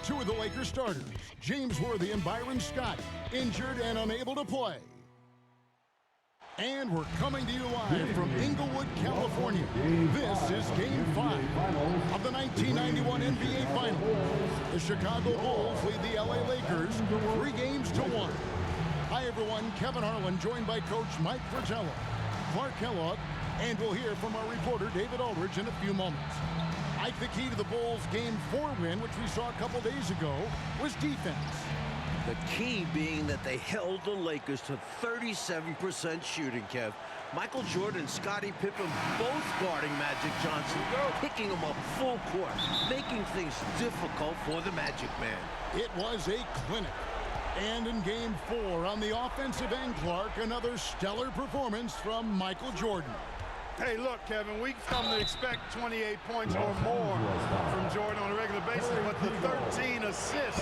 Two of the Lakers starters, James Worthy and Byron Scott, injured and unable to play. And we're coming to you live from Inglewood, California. This is Game 5 of the 1991 NBA Finals. The Chicago Bulls lead the LA Lakers 3-1. Hi everyone, Kevin Harlan joined by Coach Mike Fratello, Clark Kellogg, and we'll hear from our reporter David Aldridge in a few moments. Ike, the key to the Bulls' Game 4 win, which we saw a couple days ago, was defense. The key being that they held the Lakers to 37% shooting, Kev. Michael Jordan and Scottie Pippen both guarding Magic Johnson, picking him up full court, making things difficult for the Magic Man. It was a clinic. And in Game 4, on the offensive end, Clark, another stellar performance from Michael Jordan. Hey, look, Kevin, we've come to expect 28 points or more from Jordan on a regular basis, but the 13 assists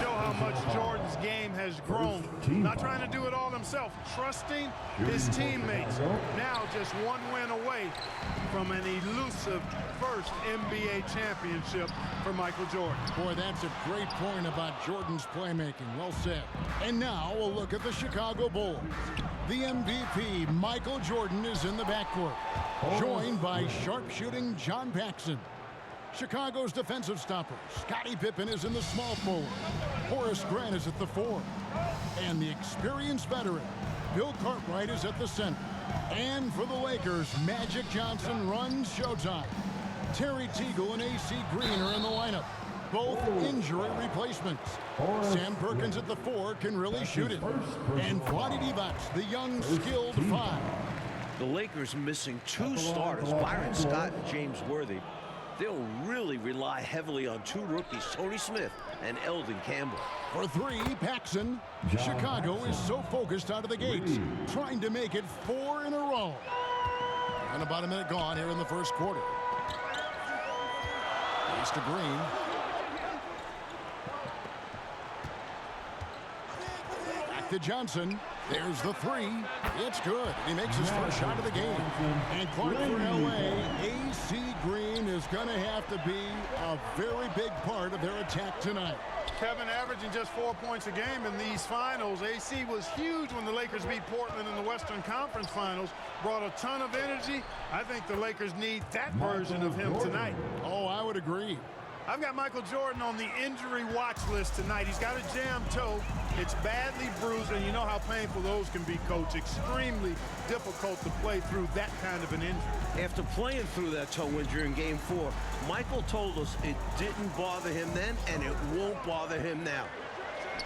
show how much Jordan's game has grown. Not trying to do it all himself, trusting his teammates. Now just one win away from an elusive first NBA championship for Michael Jordan. Boy, that's a great point about Jordan's playmaking. Well said. And now we'll look at the Chicago Bulls. The MVP, Michael Jordan, is in the backcourt, joined by sharpshooting John Paxson. Chicago's defensive stopper, Scottie Pippen, is in the small forward. Horace Grant is at the 4. And the experienced veteran, Bill Cartwright, is at the center. And for the Lakers, Magic Johnson runs showtime. Terry Teagle and A.C. Green are in the lineup, both injury replacements. Sam Perkins at the 4 can really shoot it. And Vlade Divac, the young, skilled 5. The Lakers missing 2 starters, Byron Scott and James Worthy. They'll really rely heavily on 2 rookies, Tony Smith and Eldon Campbell. For 3, Paxson. Chicago is so focused out of the gates, trying to make it 4 in a row. And about a minute gone here in the first quarter. Pass to Green. To Johnson. There's the 3. It's good. He makes his first shot of the game. And Clark for LA, A.C. Green is going to have to be a very big part of their attack tonight. Kevin, averaging just 4 points a game in these finals. AC was huge when the Lakers beat Portland in the Western Conference Finals. Brought a ton of energy. I think the Lakers need that version of him tonight. Oh, I would agree. I've got Michael Jordan on the injury watch list tonight. He's got a jammed toe. It's badly bruised, and you know how painful those can be, Coach. Extremely difficult to play through that kind of an injury. After playing through that toe injury in Game 4, Michael told us it didn't bother him then, and it won't bother him now.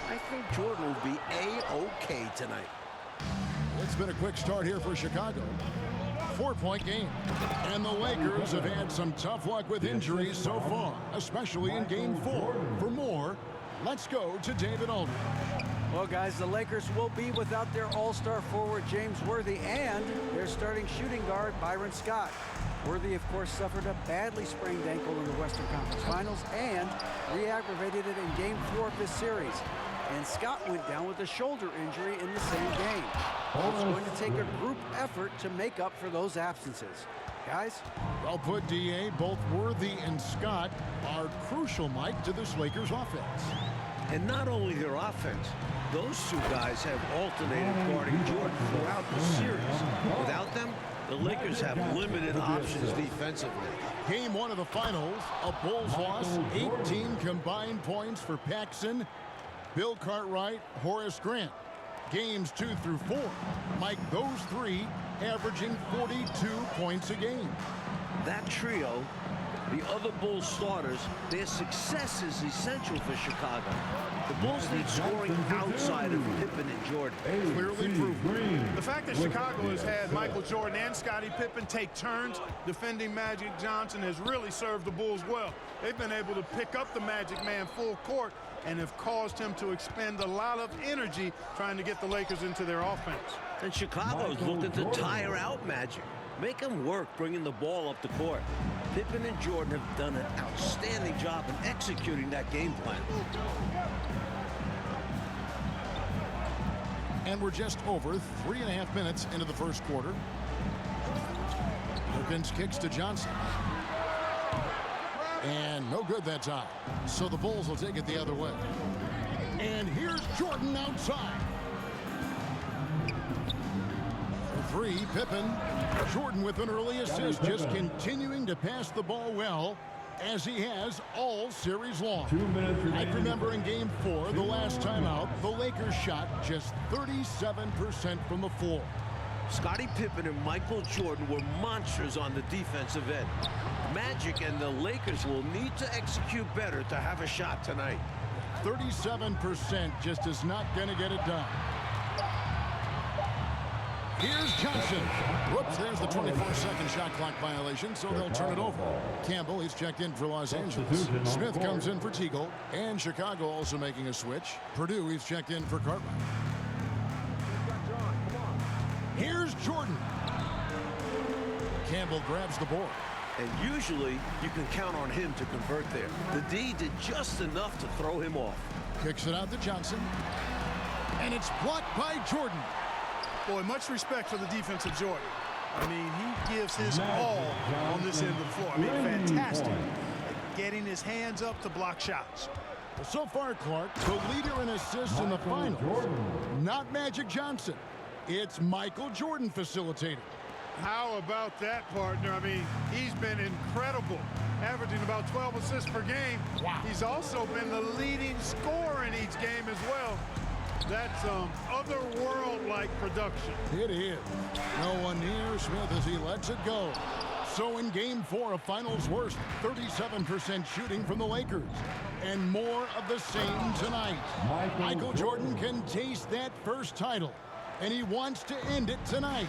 I think Jordan will be A-OK tonight. It's been a quick start here for Chicago. 4-point game. And the Lakers have had some tough luck with injuries so far, especially in Game 4. For more, let's go to David Aldridge. Well, guys, the Lakers will be without their all-star forward James Worthy and their starting shooting guard Byron Scott. Worthy, of course, suffered a badly sprained ankle in the Western Conference Finals and re-aggravated it in Game 4 of this series. And Scott went down with a shoulder injury in the same game. It's going to take a group effort to make up for those absences. Guys? Well put, D.A. Both Worthy and Scott are crucial, Mike, to this Lakers offense. And not only their offense, those 2 guys have alternated guarding Jordan throughout the series. Without them, the Lakers have limited options defensively. Game 1 of the finals, a Bulls loss, 18 combined points for Paxson, Bill Cartwright, Horace Grant. Games 2 through 4, Mike, those 3 averaging 42 points a game. That trio, the other Bulls starters, their success is essential for Chicago. The Bulls need scoring outside of Pippen and Jordan. Clearly proven. The fact that Chicago has had Michael Jordan and Scottie Pippen take turns defending Magic Johnson has really served the Bulls well. They've been able to pick up the Magic Man full court and have caused him to expend a lot of energy trying to get the Lakers into their offense. And Chicago's looking to tire out Magic. Make him work bringing the ball up the court. Pippen and Jordan have done an outstanding job in executing that game plan. And we're just over 3.5 minutes into the first quarter. Perkins kicks to Johnson. And no good that time. So the Bulls will take it the other way. And here's Jordan outside. For three, Pippen. Jordan with an early assist, just continuing to pass the ball well, as he has all series long. I remember in Game 4, the last time out, the Lakers shot just 37% from the floor. Scottie Pippen and Michael Jordan were monsters on the defensive end. Magic and the Lakers will need to execute better to have a shot tonight. 37% just is not going to get it done. Here's Johnson. Whoops, there's the 24-second shot clock violation, so they'll turn it over. Campbell, he's checked in for Los Angeles. Smith comes in for Teagle, and Chicago also making a switch. Purdue, he's checked in for Cartwright. Here's Jordan. Campbell grabs the board. And usually, you can count on him to convert there. The D did just enough to throw him off. Kicks it out to Johnson. And it's blocked by Jordan. Boy, much respect for the defensive Jordan. I mean, he gives his all on this end of the floor. I mean, fantastic at getting his hands up to block shots. So far, Clark, the leader in assists in the finals. Not Magic Johnson. It's Michael Jordan facilitating. How about that, partner? I mean, he's been incredible, averaging about 12 assists per game. Wow. He's also been the leading scorer in each game as well. That's otherworld-like production. It is. No one near Smith as he lets it go. So in Game 4 of Finals worst, 37% shooting from the Lakers. And more of the same tonight. Michael Jordan can taste that first title, and he wants to end it tonight.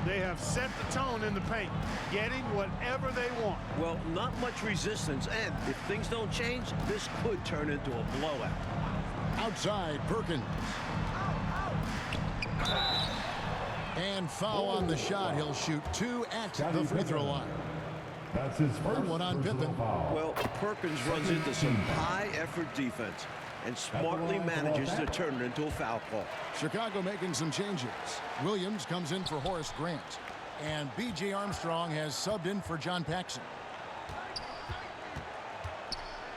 They have set the tone in the paint, getting whatever they want. Well, not much resistance, and if things don't change, this could turn into a blowout. Outside, Perkins. And foul on the shot. He'll shoot 2 at the free throw line. That's his first One on Pippen. foul. Well, Perkins runs into some high-effort defense and smartly manages to turn it into a foul call. Chicago making some changes. Williams comes in for Horace Grant. And B.J. Armstrong has subbed in for John Paxson.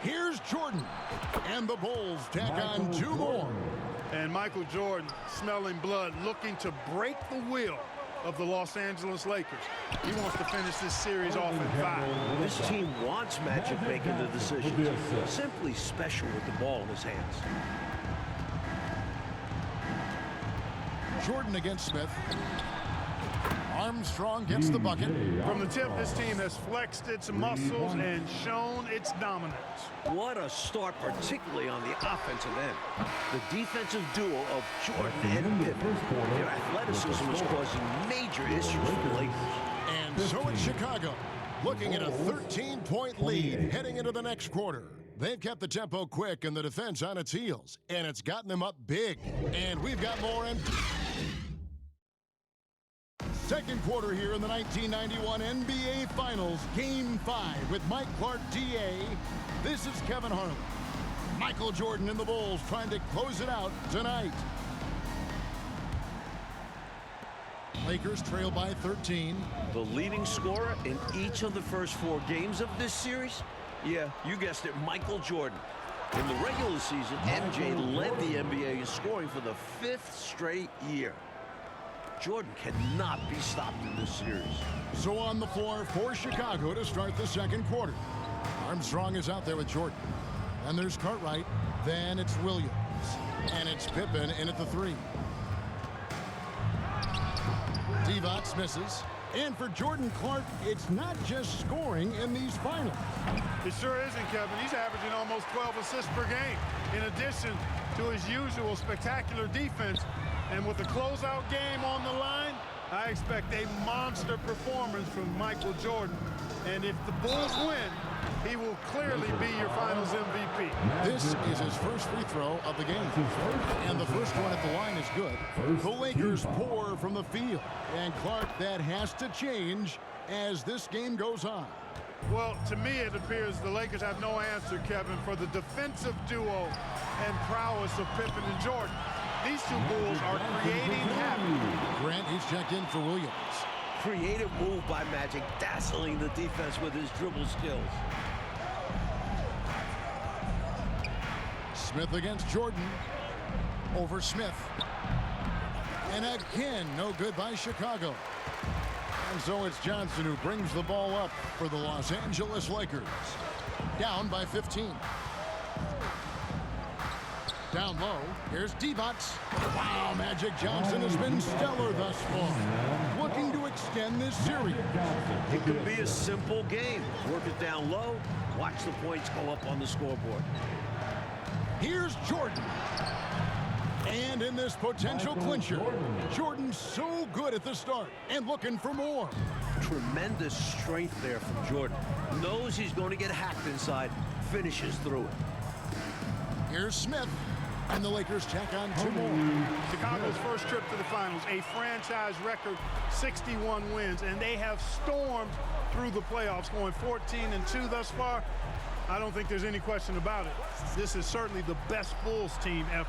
Here's Jordan. And the Bulls tack on 2 more. And Michael Jordan, smelling blood, looking to break the will of the Los Angeles Lakers. He wants to finish this series off in 5. This team wants Magic making the decisions. Simply special with the ball in his hands. Jordan against Smith. Armstrong gets the bucket. From the tip, this team has flexed its muscles and shown its dominance. What a start, particularly on the offensive end. The defensive duo of Jordan and Pippen. Their athleticism is causing major issues for the Lakers. And so it's Chicago, looking at a 13-point lead heading into the next quarter. They've kept the tempo quick and the defense on its heels, and it's gotten them up big. And we've got more in. Second quarter here in the 1991 NBA Finals, Game 5 with Mike Clark, DA. This is Kevin Harlan. Michael Jordan and the Bulls trying to close it out tonight. Lakers trail by 13. The leading scorer in each of the first 4 games of this series? Yeah, you guessed it, Michael Jordan. In the regular season, MJ led the NBA in scoring for the 5th straight year. Jordan cannot be stopped in this series. So on the floor for Chicago to start the second quarter. Armstrong is out there with Jordan. And there's Cartwright. Then it's Williams. And it's Pippen in at the 3. Divac misses. And for Jordan Clark, it's not just scoring in these finals. It sure isn't, Kevin. He's averaging almost 12 assists per game, in addition to his usual spectacular defense. And with the closeout game on the line, I expect a monster performance from Michael Jordan. And if the Bulls win, he will clearly be your Finals MVP. This is his first free throw of the game. And the first one at the line is good. The Lakers pour from the field. And Clark, that has to change as this game goes on. Well, to me, it appears the Lakers have no answer, Kevin, for the defensive duo and prowess of Pippen and Jordan. These two Bulls are creating havoc. Grant, he's checked in for Williams. Creative move by Magic, dazzling the defense with his dribble skills. Smith against Jordan. Over Smith. And again, no good by Chicago. And so it's Johnson who brings the ball up for the Los Angeles Lakers. Down by 15. Down low, here's Divac. Wow, Magic Johnson has been stellar thus far. Looking to extend this series. It could be a simple game. Work it down low, watch the points go up on the scoreboard. Here's Jordan. And in this potential clincher, Jordan's so good at the start and looking for more. Tremendous strength there from Jordan. Knows he's going to get hacked inside, finishes through it. Here's Smith. And the Lakers tack on 2 more. Chicago's first trip to the finals, a franchise record 61 wins, and they have stormed through the playoffs, going 14-2 thus far. I don't think there's any question about it. This is certainly the best Bulls team ever.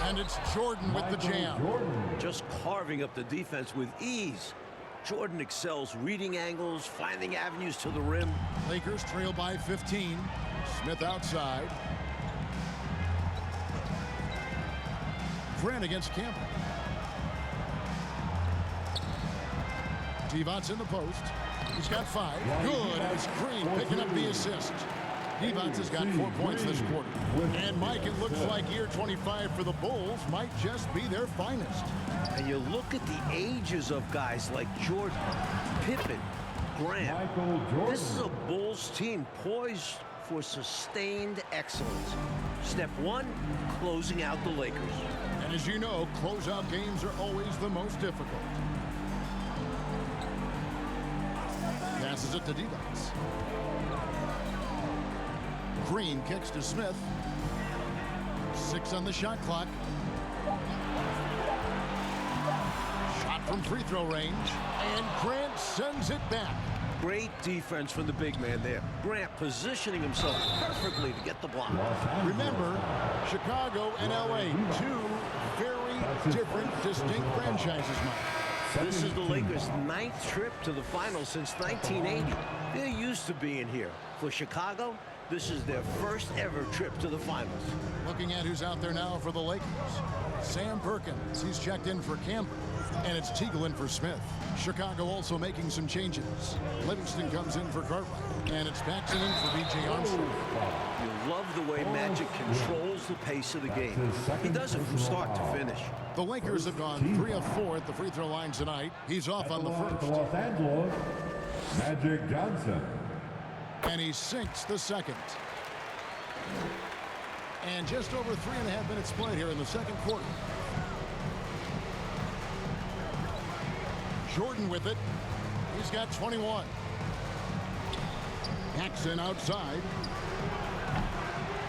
And it's Jordan with the jam. Just carving up the defense with ease. Jordan excels reading angles, finding avenues to the rim. Lakers trail by 15. Smith outside. Grant against Campbell. Divac in the post. He's got 5. Good. It's Green picking up the assist. Divac has got 4 points this quarter. And Mike, it looks like year 25 for the Bulls might just be their finest. And you look at the ages of guys like Jordan, Pippen, Grant. This is a Bulls team poised for sustained excellence. Step 1, closing out the Lakers. And as you know, closeout games are always the most difficult. Passes it to Divac. Green kicks to Smith. 6 on the shot clock. Shot from free throw range. And Grant sends it back. Great defense from the big man there. Grant positioning himself perfectly to get the block. Remember, Chicago and LA, 2 very different, distinct franchises, Mike. This is the Lakers' 9th trip to the finals since 1980. They're used to being here. For Chicago, this is their first ever trip to the finals. Looking at who's out there now for the Lakers. Sam Perkins, he's checked in for Campbell. And it's Teagle in for Smith. Chicago also making some changes. Livingston comes in for Cartwright. And it's Paxson in for B.J. Armstrong. You love the way Magic controls the pace of the game. He does it from start to finish. The Lakers have gone 3 of 4 at the free throw line tonight. He's off on the first. Los Angeles, Magic Johnson. And he sinks the second. And just over 3.5 minutes played here in the second quarter. Jordan with it. He's got 21. Paxson outside.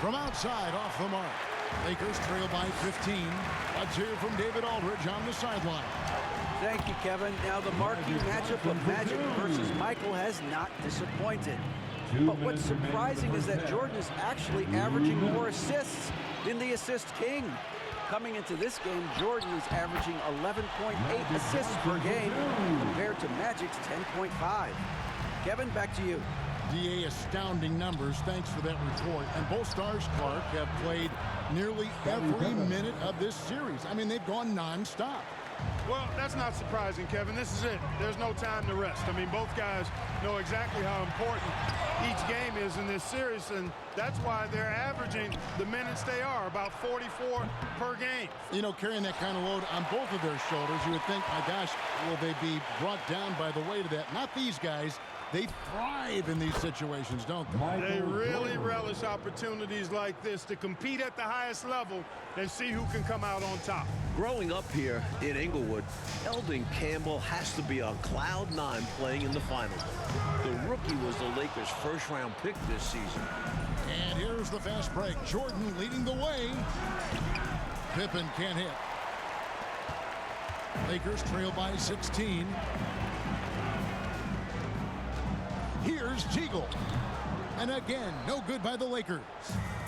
From outside, off the mark. Lakers trail by 15. Let's hear from David Aldridge on the sideline. Thank you, Kevin. Now the marquee matchup of Magic versus Michael has not disappointed. But what's surprising is that Jordan is actually averaging more assists than the assist king. Coming into this game, Jordan is averaging 11.8 assists per game compared to Magic's 10.5. Kevin, back to you. DA, astounding numbers. Thanks for that report. And both stars, Clark, have played nearly every minute of this series. I mean, they've gone nonstop. Well, that's not surprising, Kevin. This is it. There's no time to rest. I mean, both guys know exactly how important each game is in this series, and that's why they're averaging the minutes they are, about 44 per game. You know, carrying that kind of load on both of their shoulders, you would think, my gosh, will they be brought down by the weight of that? Not these guys. They thrive in these situations, don't they? They really relish opportunities like this to compete at the highest level and see who can come out on top. Growing up here in Inglewood, Eldon Campbell has to be on cloud 9 playing in the finals. The rookie was the Lakers' first-round pick this season. And here's the fast break. Jordan leading the way. Pippen can't hit. Lakers trail by 16. Here's Teagle. And again, no good by the Lakers.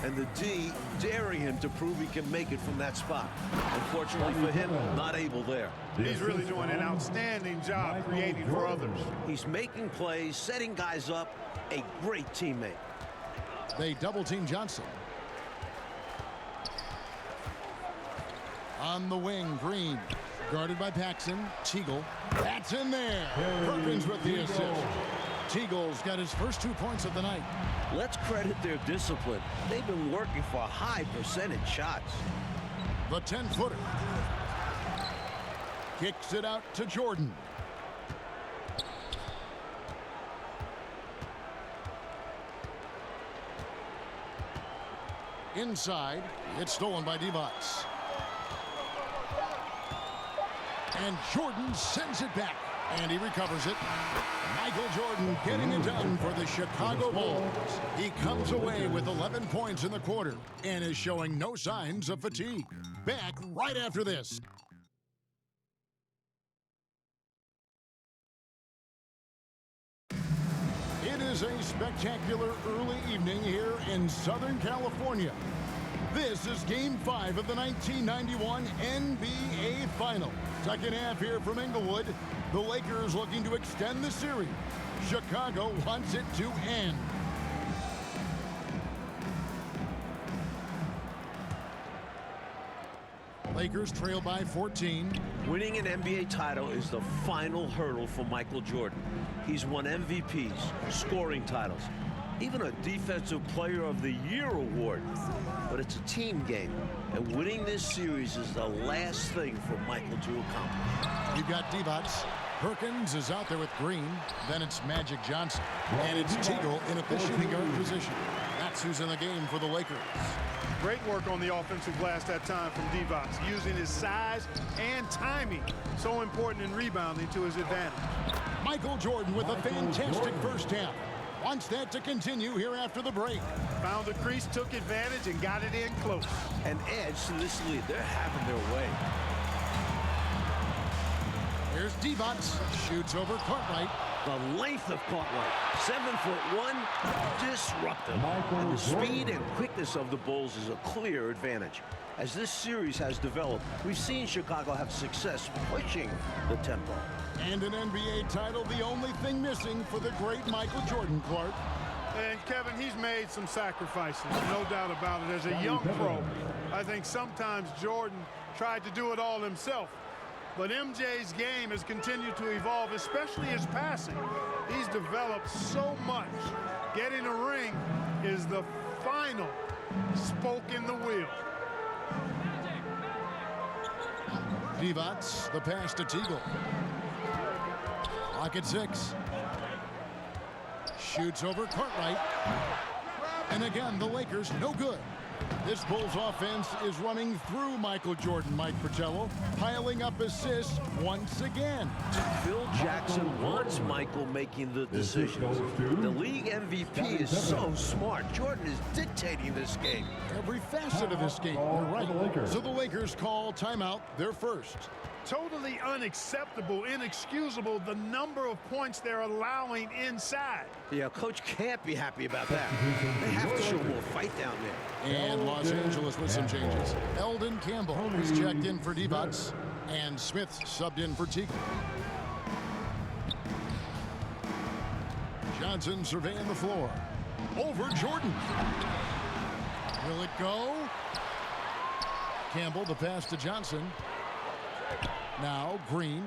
And the D daring him to prove he can make it from that spot. Unfortunately for him, not able there. He's really doing an outstanding job creating for others. He's making plays, setting guys up, a great teammate. They double team Johnson. On the wing, Green. Guarded by Paxson. Teagle. That's in there. Perkins with the assist. Teagle's got his first 2 points of the night. Let's credit their discipline. They've been working for high percentage shots. The 10-footer. Kicks it out to Jordan. Inside, it's stolen by Divac. And Jordan sends it back, and he recovers it. Michael Jordan getting it done for the Chicago Bulls. He comes away with 11 points in the quarter and is showing no signs of fatigue. Back right after this. It is a spectacular early evening here in Southern California. This is Game 5 of the 1991 NBA Finals. Second half here from Inglewood. The Lakers looking to extend the series. Chicago wants it to end. Lakers trail by 14. Winning an NBA title is the final hurdle for Michael Jordan. He's won MVPs, scoring titles, even a Defensive Player of the Year award. But it's a team game, and winning this series is the last thing for Michael to accomplish. You've got Divac. Perkins is out there with Green. Then it's Magic Johnson. And it's Teagle in at the shooting guard position. That's who's in the game for the Lakers. Great work on the offensive glass that time from Divac, using his size and timing, so important in rebounding, to his advantage. Michael Jordan with a fantastic first half. Wants that to continue here after the break. Found the crease, took advantage, and got it in close. An edge to this lead. They're having their way. Here's Divac. Shoots over Cartwright. The length of Cartwright, 7'1", disruptive. And the speed and quickness of the Bulls is a clear advantage. As this series has developed, we've seen Chicago have success pushing the tempo. And an NBA title, the only thing missing for the great Michael Jordan, Clark. And Kevin, he's made some sacrifices, no doubt about it. As a young pro, I think sometimes Jordan tried to do it all himself. But MJ's game has continued to evolve, especially his passing. He's developed so much. Getting a ring is the final spoke in the wheel. Divac, the pass to Teagle. Clock at 6. Shoots over Cartwright. And again, the Lakers no good. This Bulls offense is running through Michael Jordan, Mike Fratello, piling up assists once again. Phil Jackson wants Michael making the decisions. The league MVP is so smart. Jordan is dictating this game. Every facet of this game, you're right. So the Lakers call timeout, their first. Totally unacceptable, inexcusable, the number of points they're allowing inside. Yeah, coach can't be happy about that. They have to show more fight down there. And Los Angeles with some changes. Eldon Campbell is checked in for Divac, and Smith subbed in for Teagle. Johnson surveying the floor. Over Jordan. Will it go? Campbell, the pass to Johnson. Now Green.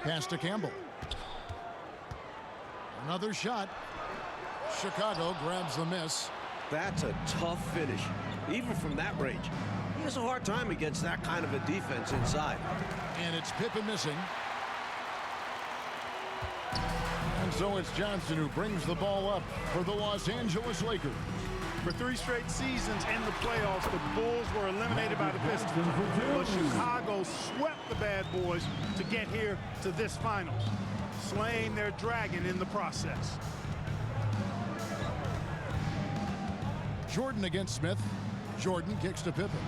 Pass to Campbell. Another shot. Chicago grabs the miss. That's a tough finish, even from that range. He has a hard time against that kind of a defense inside. And it's Pippen missing. And so it's Johnson who brings the ball up for the Los Angeles Lakers. For 3 straight seasons in the playoffs, the Bulls were eliminated by the Pistons. But Chicago swept the bad boys to get here to this finals, slaying their dragon in the process. Jordan against Smith. Jordan kicks to Pippen.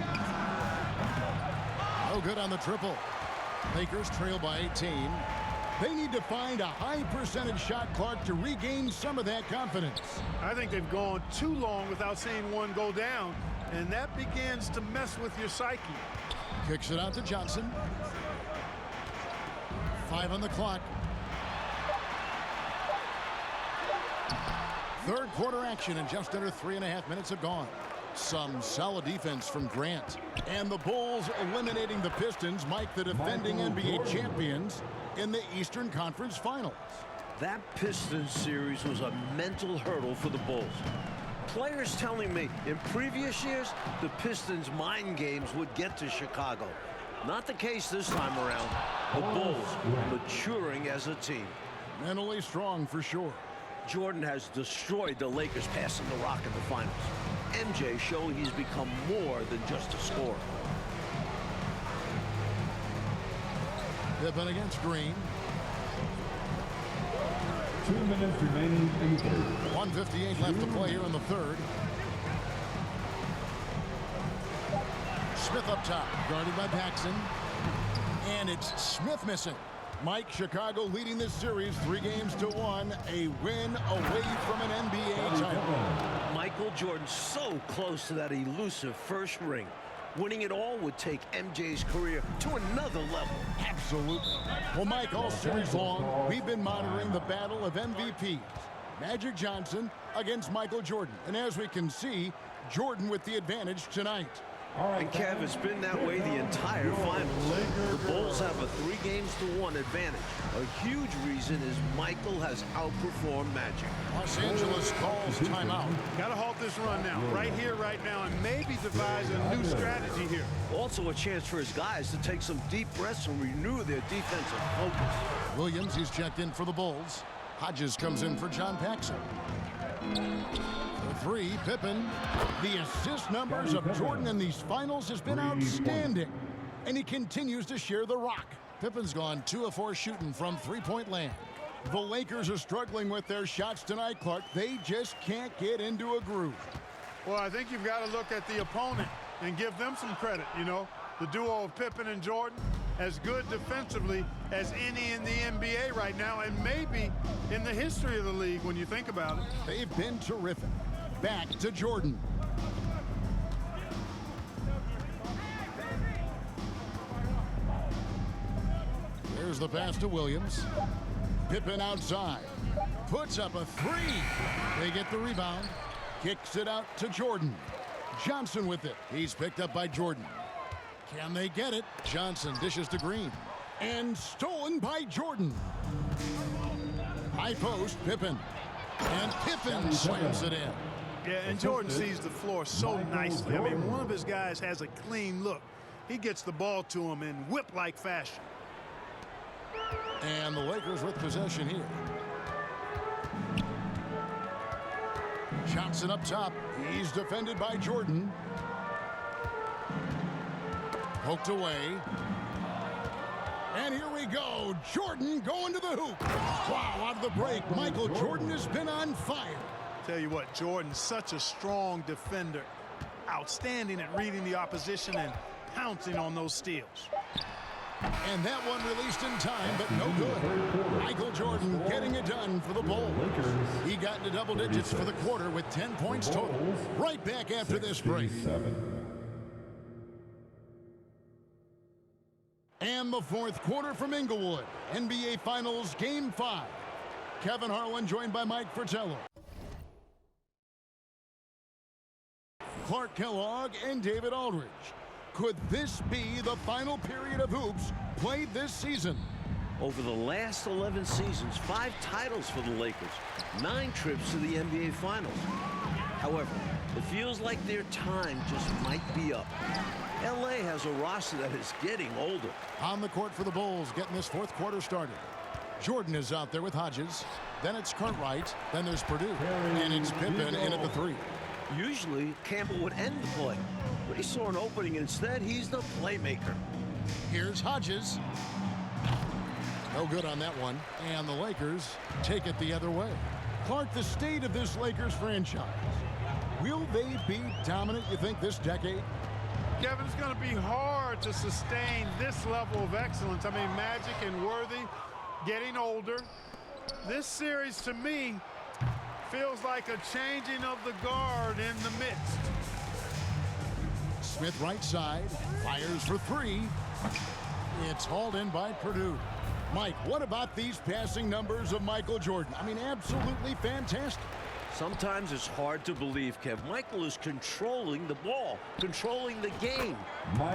No good on the triple. Lakers trail by 18. They need to find a high percentage shot, Clark, to regain some of that confidence. I think they've gone too long without seeing one go down, and that begins to mess with your psyche. Kicks it out to Johnson. 5 on the clock. Third quarter action, and just under 3.5 minutes have gone. Some solid defense from Grant. And the Bulls eliminating the Pistons, Mike, the defending NBA champions in the Eastern Conference Finals. That Pistons series was a mental hurdle for the Bulls. Players telling me in previous years, the Pistons' mind games would get to Chicago. Not the case this time around. The Bulls maturing as a team. Mentally strong for sure. Jordan has destroyed the Lakers passing the rock in the finals. MJ showing he's become more than just a scorer. Pippen against Green. 2 minutes remaining in the third. 1:58 left to play here in the third. Smith up top, guarded by Paxson. And it's Smith missing. Mike, Chicago leading this series 3-1, a win away from an NBA title. Michael Jordan so close to that elusive first ring. Winning it all would take MJ's career to another level. Absolutely. Well, Mike, all series long, we've been monitoring the battle of MVPs. Magic Johnson against Michael Jordan. And as we can see, Jordan with the advantage tonight. And Kev, it's been that way the entire finals. The Bulls have a 3-1 advantage. A huge reason is Michael has outperformed Magic. Los Angeles calls timeout. Got to halt this run now, right here, right now, and maybe devise a new strategy here. Also a chance for his guys to take some deep breaths and renew their defensive focus. Williams, he's checked in for the Bulls. Hodges comes in for John Paxson. For three, Pippen. The assist numbers of Jordan in these finals has been outstanding. And he continues to share the rock. Pippen's gone 2 of 4 shooting from three-point land. The Lakers are struggling with their shots tonight, Clark. They just can't get into a groove. Well, I think you've got to look at the opponent and give them some credit, you know. The duo of Pippen and Jordan, as good defensively as any in the NBA right now, and maybe in the history of the league when you think about it. They've been terrific. Back to Jordan. There's the pass to Williams. Pippen outside. Puts up a 3. They get the rebound. Kicks it out to Jordan. Johnson with it. He's picked up by Jordan. Can they get it? Johnson dishes to Green. And stolen by Jordan. High post, Pippen. And Pippen slams it in. Yeah, and Jordan sees the floor so nicely. I mean, one of his guys has a clean look. He gets the ball to him in whip-like fashion. And the Lakers with possession here. Johnson up top. He's defended by Jordan. Poked away. And here we go. Jordan going to the hoop. Wow, out of the break. Michael Jordan has been on fire. Tell you what, Jordan's such a strong defender. Outstanding at reading the opposition and pouncing on those steals. And that one released in time, but no good. Michael Jordan getting it done for the Bulls. He got into double digits for the quarter with 10 points total. Right back after this break. And the fourth quarter from Inglewood. NBA Finals Game 5. Kevin Harlan joined by Mike Fratello. Clark Kellogg and David Aldridge. Could this be the final period of hoops played this season? Over the last 11 seasons, 5 titles for the Lakers, 9 trips to the NBA Finals. However, it feels like their time just might be up. LA has a roster that is getting older. On the court for the Bulls, getting this fourth quarter started. Jordan is out there with Hodges. Then it's Cartwright. Then there's Purdue. And it's Pippen in at the 3. Usually, Campbell would end the play, but he saw an opening. Instead, he's the playmaker. Here's Hodges. No good on that one. And the Lakers take it the other way. Clark, the state of this Lakers franchise. Will they be dominant, you think, this decade? Kevin, it's going to be hard to sustain this level of excellence. I mean, Magic and Worthy getting older. This series, to me, feels like a changing of the guard in the midst. Smith right side, fires for 3. It's hauled in by Purdue. Mike, what about these passing numbers of Michael Jordan? I mean, absolutely fantastic. Sometimes it's hard to believe, Kev. Michael is controlling the ball, controlling the game.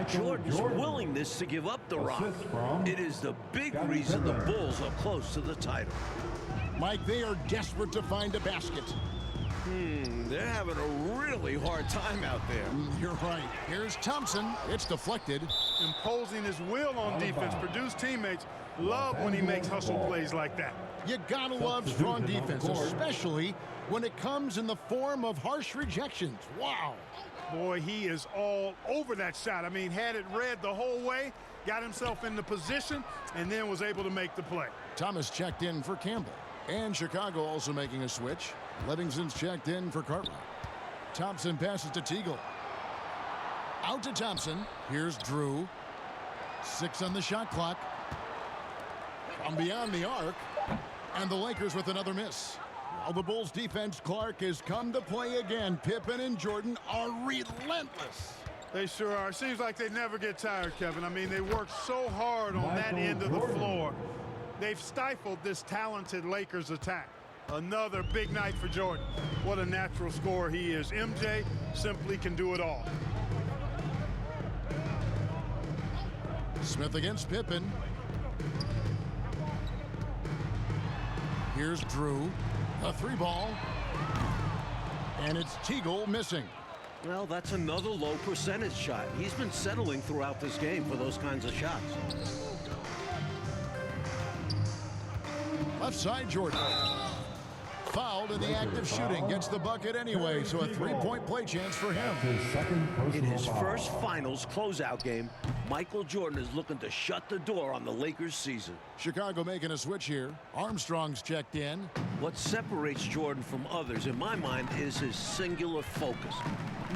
Jordan's willingness to give up the rock. It is the big reason the Bulls are close to the title. Mike, they are desperate to find a basket. They're having a really hard time out there. You're right. Here's Thompson. It's deflected. Imposing his will on defense. Purdue's teammates love when he makes hustle plays like that. You gotta love strong defense, especially when it comes in the form of harsh rejections. Wow. Boy, he is all over that shot. I mean, had it read the whole way, got himself in the position, and then was able to make the play. Thomas checked in for Campbell. And Chicago also making a switch. Livingston's checked in for Cartwright. Thompson passes to Teagle. Out to Thompson. Here's Drew. 6 on the shot clock. From beyond the arc. And the Lakers with another miss. Well, the Bulls defense, Clark, has come to play again. Pippen and Jordan are relentless. They sure are. Seems like they never get tired, Kevin. I mean, they work so hard on that end of the floor. They've stifled this talented Lakers attack. Another big night for Jordan. What a natural scorer he is. MJ simply can do it all. Smith against Pippen. Here's Drew. A 3-ball. And it's Teagle missing. Well, that's another low percentage shot. He's been settling throughout this game for those kinds of shots. Left side, Jordan. Fouled in the act of shooting. Gets the bucket anyway, so a 3-point play chance for him. In his first finals closeout game, Michael Jordan is looking to shut the door on the Lakers season. Chicago making a switch here. Armstrong's checked in. What separates Jordan from others, in my mind, is his singular focus.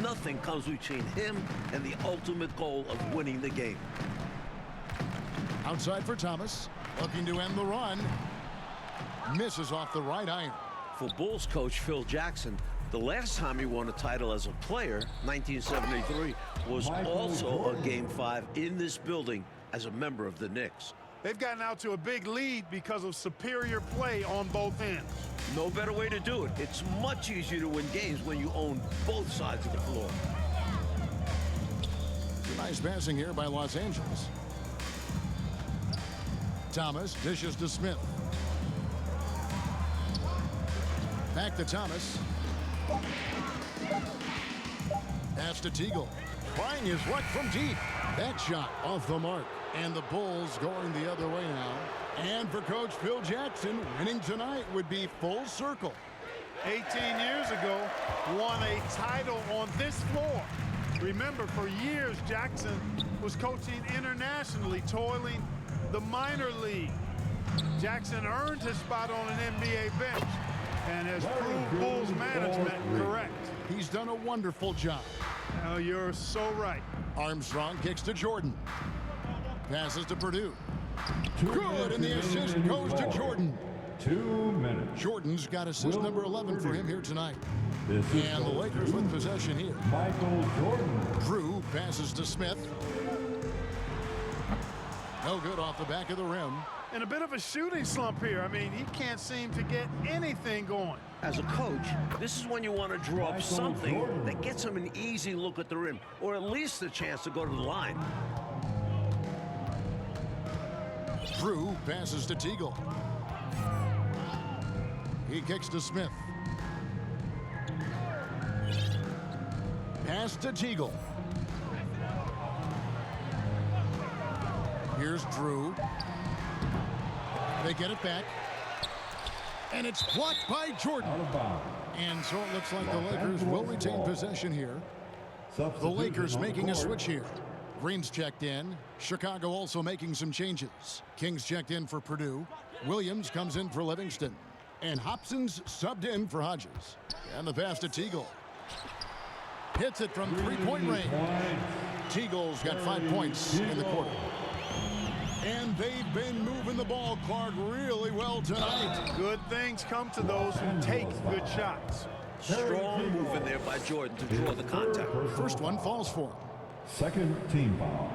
Nothing comes between him and the ultimate goal of winning the game. Outside for Thomas. Looking to end the run. Misses off the right iron. For Bulls coach Phil Jackson, the last time he won a title as a player, 1973, was also a Game 5 in this building as a member of the Knicks. They've gotten out to a big lead because of superior play on both ends. No better way to do it. It's much easier to win games when you own both sides of the floor. Nice passing here by Los Angeles. Thomas dishes to Smith. Back to Thomas. Pass to Teagle. Trying his luck from deep. That shot off the mark. And the Bulls going the other way now. And for Coach Phil Jackson, winning tonight would be full circle. 18 years ago, won a title on this floor. Remember, for years, Jackson was coaching internationally, toiling the minor league. Jackson earned his spot on an NBA bench and has proved Bulls management correct. He's done a wonderful job. Oh, you're so right. Armstrong kicks to Jordan. Passes to Purdue. Good, and the assist goes to Jordan. 2 minutes. Jordan's got assist number 11 for him here tonight. This is And the Lakers with possession here. Michael Jordan. Drew passes to Smith. No good off the back of the rim. And a bit of a shooting slump here. I mean, he can't seem to get anything going. As a coach, this is when you want to draw up something that gets him an easy look at the rim, or at least a chance to go to the line. Drew passes to Teagle. He kicks to Smith. Pass to Teagle. Here's Drew. They get it back. And it's blocked by Jordan. Out of bounds. And so it looks like the Lakers will retain possession here. The Lakers making a switch here. Green's checked in. Chicago also making some changes. King's checked in for Purdue. Williams comes in for Livingston. And Hobson's subbed in for Hodges. And the pass to Teagle. Hits it from three-point range. Teagle's got 5 points in the quarter. And they've been moving the ball, Clark, really well tonight. Good things come to those who take good shots. Strong move in there by Jordan to draw the contact. First one falls for him. Second team foul.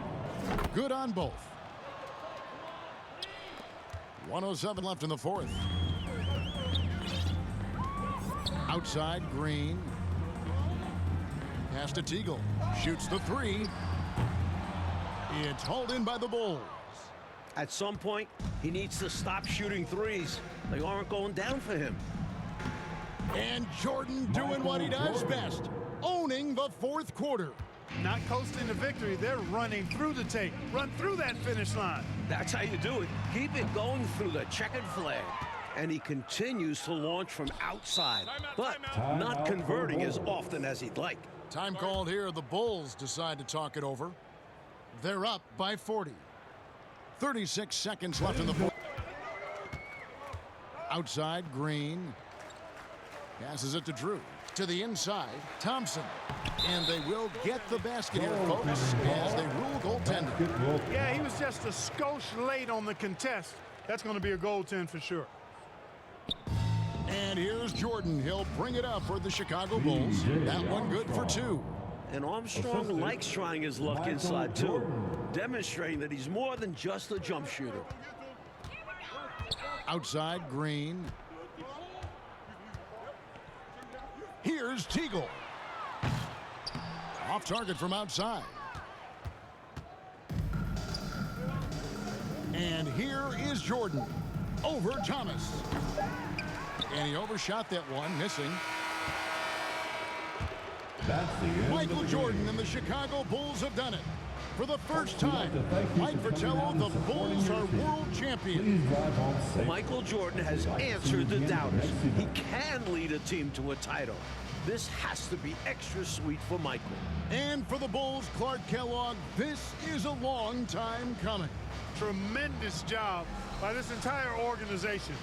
Good on both. 1:07 left in the fourth. Outside Green. Pass to Teagle. Shoots the three. It's hauled in by the Bulls. At some point, he needs to stop shooting threes. They aren't going down for him. And Jordan doing what he does best, owning the fourth quarter. Not coasting to victory, they're running through the tape. Run through that finish line. That's how you do it. Keep it going through the checkered flag. And he continues to launch from outside, but not converting as often as he'd like. Time called here. The Bulls decide to talk it over. They're up by 40. 36 seconds left in the fourth. Outside Green. Passes it to Drew. To the inside, Thompson. And they will get the basket here, folks, as they rule goaltending. Yeah, he was just a skosh late on the contest. That's going to be a goaltend for sure. And here's Jordan. He'll bring it up for the Chicago Bulls. That one good for two. And Armstrong likes trying his luck inside, too, demonstrating that he's more than just a jump shooter. Outside Green. Here's Teagle. Off target from outside. And here is Jordan over Thomas. And he overshot that one, missing. That's the end Michael of the Jordan game. and the Chicago Bulls have done it. For the first time, We'd like to thank you Mike for coming Fratello, out the and supporting Bulls your are team. world champions. Please drive home safe. Michael Jordan has answered the doubters. He can lead a team to a title. This has to be extra sweet for Michael. And for the Bulls, Clark Kellogg, this is a long time coming. Tremendous job by this entire organization.